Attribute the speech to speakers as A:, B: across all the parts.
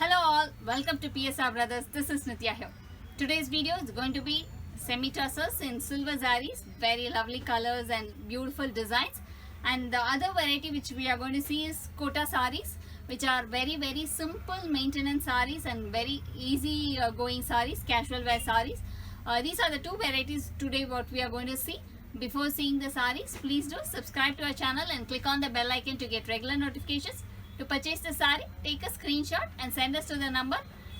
A: Hello all, welcome to PSR Brothers. This is Nitya here. Today's video is going to be semi-tussers in silver sarees, very lovely colors and beautiful designs. And the other variety which we are going to see is kota sarees, which are very simple maintenance sarees and very easy going sarees, casual wear sarees. These are the two varieties today what we are going to see. Before seeing the sarees, please do subscribe to our channel and click on the bell icon to get regular notifications. To purchase the saree, take a screenshot and send us to the number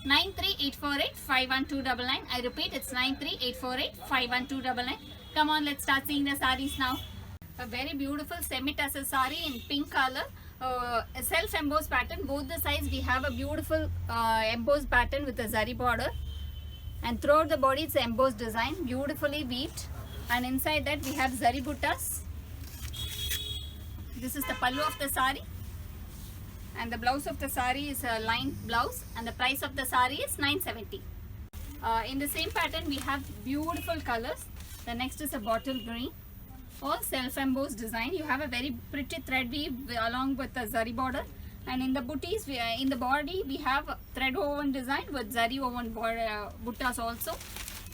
A: 93848-51299. I repeat, it's 93848-51299. Come on, let's start seeing the sarees now. A very beautiful semi-tussar saree in pink color. A self-embossed pattern. Both the sides we have a beautiful embossed pattern with a zari border. And throughout the body it's an embossed design, beautifully weaved. And inside that we have zari buttas. This is the pallu of the saree. And the blouse of the saree is a lined blouse, and the price of the saree is 970. In the same pattern we have beautiful colors. The next is a bottle green, all self-embossed design. You have a very pretty thread weave along with the zari border, and in the booties, in the body we have thread woven design with zari woven buttas also.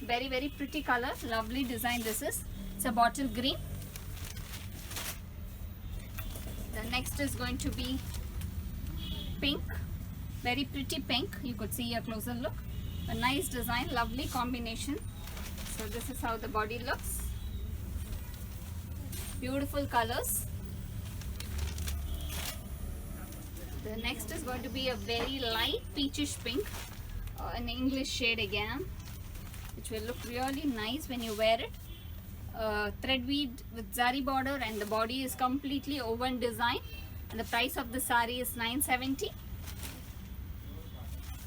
A: Very pretty color, lovely design. This is, it's a bottle green. The next is going to be pink, very pretty pink. You could see a closer look. A nice design, lovely combination. So this is how the body looks. Beautiful colors. The next is going to be a very light peachish pink, an English shade again, which will look really nice when you wear it. Thread weaved with zari border, and the body is completely woven design. And the price of the saree is 970.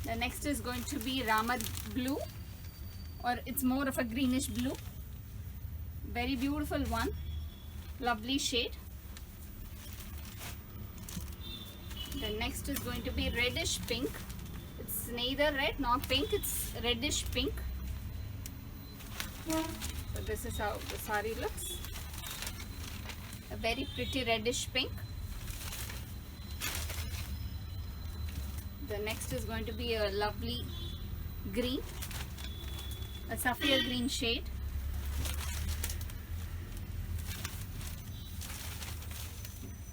A: The next is going to be Rama blue, or it's more of a greenish blue. Very beautiful one, lovely shade. The next is going to be reddish pink. It's neither red nor pink, it's reddish pink. So this is how the saree looks. A very pretty reddish pink. The next is going to be a lovely green, a sapphire green shade.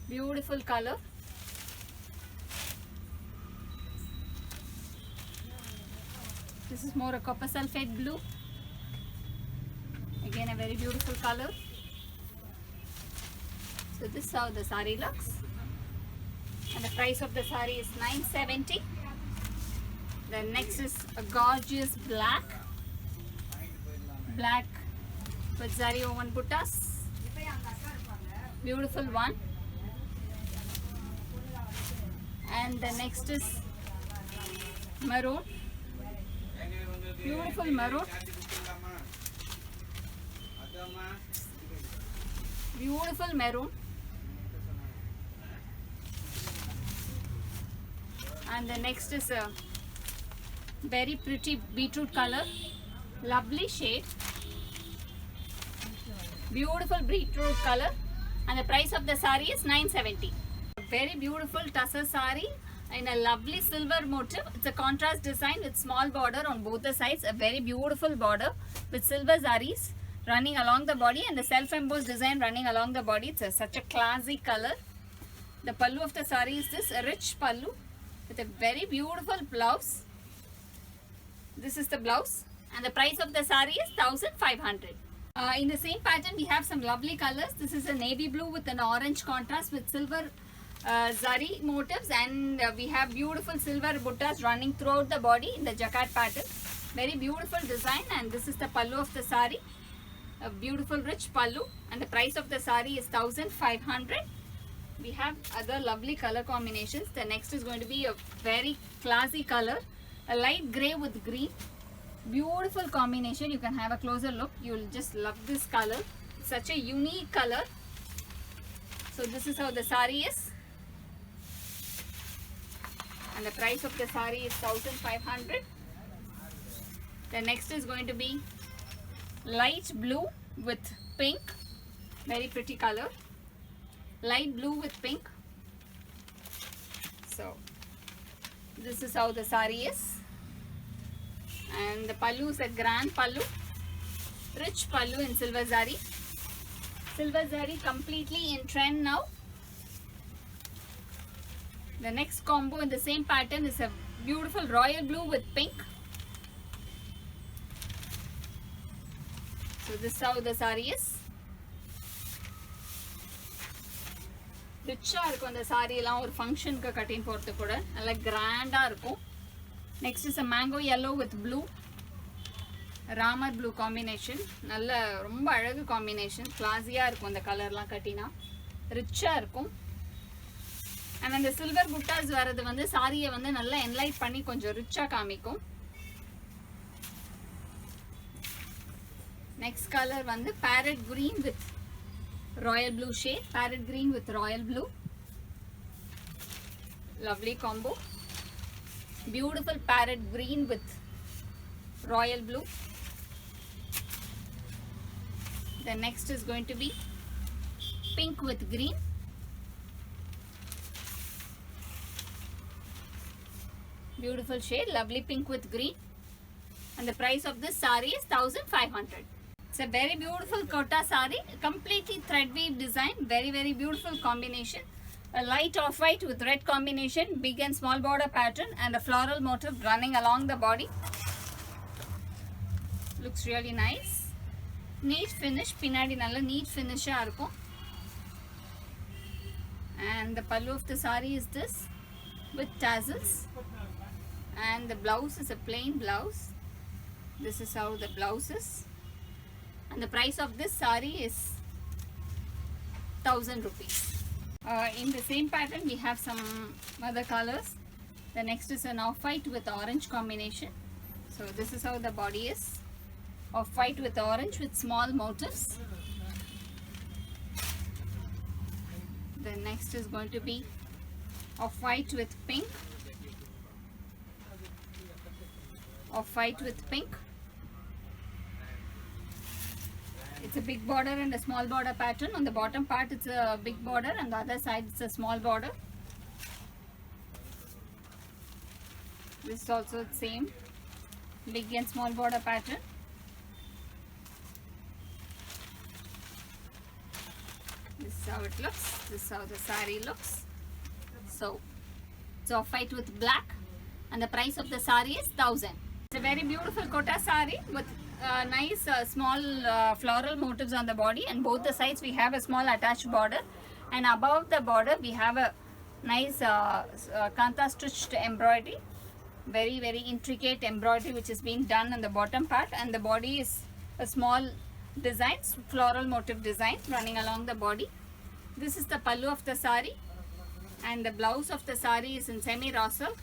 A: Beautiful color. This is more a copper sulphate blue. Again a very beautiful color. So this is how the saree looks. And the price of the saree is 970. The next is a gorgeous black with zari woven buttas. Beautiful one. And the next is maroon. Beautiful maroon. Beautiful maroon. And the next is a very pretty beetroot color, lovely shade, beautiful beetroot color, and the price of the saree is 970. A very beautiful tussar saree in a lovely silver motif. It's a contrast design with small border on both the sides, a very beautiful border with silver zaris running along the body, and the self-embossed design running along the body. It's such a classy color. The pallu of the saree is this, a rich pallu with a very beautiful blouse. This is the blouse, and the price of the saree is 1500. In the same pattern we have some lovely colors. This is a navy blue with an orange contrast with silver zari motifs, and we have beautiful silver buttas running throughout the body in the jacquard pattern. Very beautiful design, and this is the pallu of the saree, a beautiful rich pallu, and the price of the saree is 1500. We have other lovely color combinations. The next is going to be a very classy color, a light grey with green. Beautiful combination. You can have a closer look. You will just love this color. It's such a unique color. So this is how the saree is. And the price of the saree is 1500. The next is going to be light blue with pink. Very pretty color. Light blue with pink. So This is how the saree is. And the pallu is a grand pallu. Rich pallu in silver zari. Silver zari completely in trend now. The next combo in the same pattern is a beautiful royal blue with pink. So this is how the saree is. ரிச்சாக இருக்கும் அந்த சாரியெல்லாம் ஒரு ஃபங்க்ஷனுக்கு கட்டின்னு போகிறது கூட நல்லா கிராண்டாக இருக்கும். Next is a mango yellow with blue, Ramar blue combination. நல்ல ரொம்ப அழகு காம்பினேஷன், கிளாஸியாக இருக்கும் அந்த கலர்லாம் கட்டினா, ரிச்சாக இருக்கும். அண்ட் அந்த சில்வர் புட்டாஸ் வரது வந்து சாரியை வந்து நல்லா என்லைட் பண்ணி கொஞ்சம் ரிச்சாக காமிக்கும். நெக்ஸ்ட் கலர் வந்து parrot green with royal blue shade. Parrot green with royal blue. Lovely combo. Beautiful parrot green with royal blue. The next is going to be pink with green. Beautiful shade, lovely pink with green. And the price of this saree is 1500. It's a very beautiful kota saree, completely thread weave design, very beautiful combination. A light off-white with red combination, big and small border pattern, and a floral motif running along the body. Looks really nice. Neat finish, pinadi nalla neat finish ah irukum. And the pallu of the saree is this with tassels, and the blouse is a plain blouse. This is how the blouse is. And the price of this saree is 1000 rupees. In the same pattern we have some other colors. The next is an off-white with orange combination. So this is how the body is, off-white with orange with small motifs. The next is going to be off-white with pink, off-white with pink. It's a big border and a small border pattern. On the bottom part it's a big border, and the other side it's a small border. This is also the same big and small border pattern. This is how it looks. This is how the saree looks. So it's off-white with black, and the price of the saree is 1000. It's a very beautiful kota saree with nice small floral motifs on the body, and both the sides we have a small attached border, and above the border we have a nice kanta stitched embroidery, very intricate embroidery which is being done on the bottom part, and the body is a small design, floral motif design running along the body. This is the pallu of the saree, and the blouse of the saree is in semi raw silk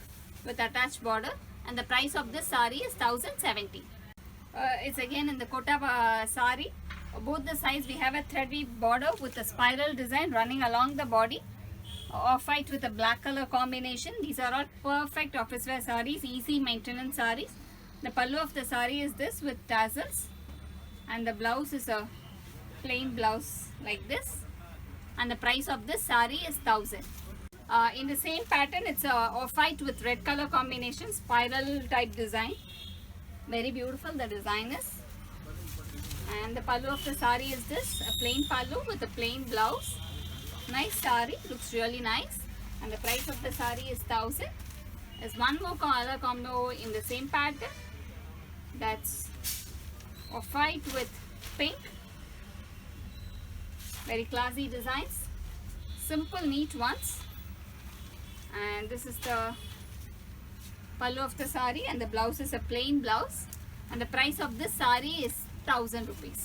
A: with attached border, and the price of this saree is 1070. It's again in the kota saree. Both the sides we have a thread weave border with a spiral design running along the body, off-white with a black color combination. These are all perfect office wear sarees, easy maintenance sarees. The pallu of the saree is this with tassels, and the blouse is a plain blouse like this, and the price of this saree is 1000. In the same pattern it's a off-white with red color combination, spiral type design. Very beautiful the design is. And the pallu of the saree is this, a plain pallu with a plain blouse. Nice saree, looks really nice, and the price of the saree is 1000. There's one more color combo in the same pattern, that's off-white with pink. Very classy designs, simple neat ones. And this is the pallu of the saree, and the blouse is a plain blouse, and the price of this saree is 1000 rupees.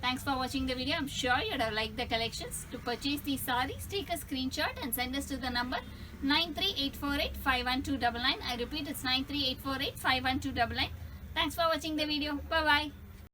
A: Thanks for watching the video. I'm sure you'd have liked the collections. To purchase these sarees, take a screenshot and send us to the number 938485129. I repeat, it's 938485129. Thanks for watching the video. Bye bye.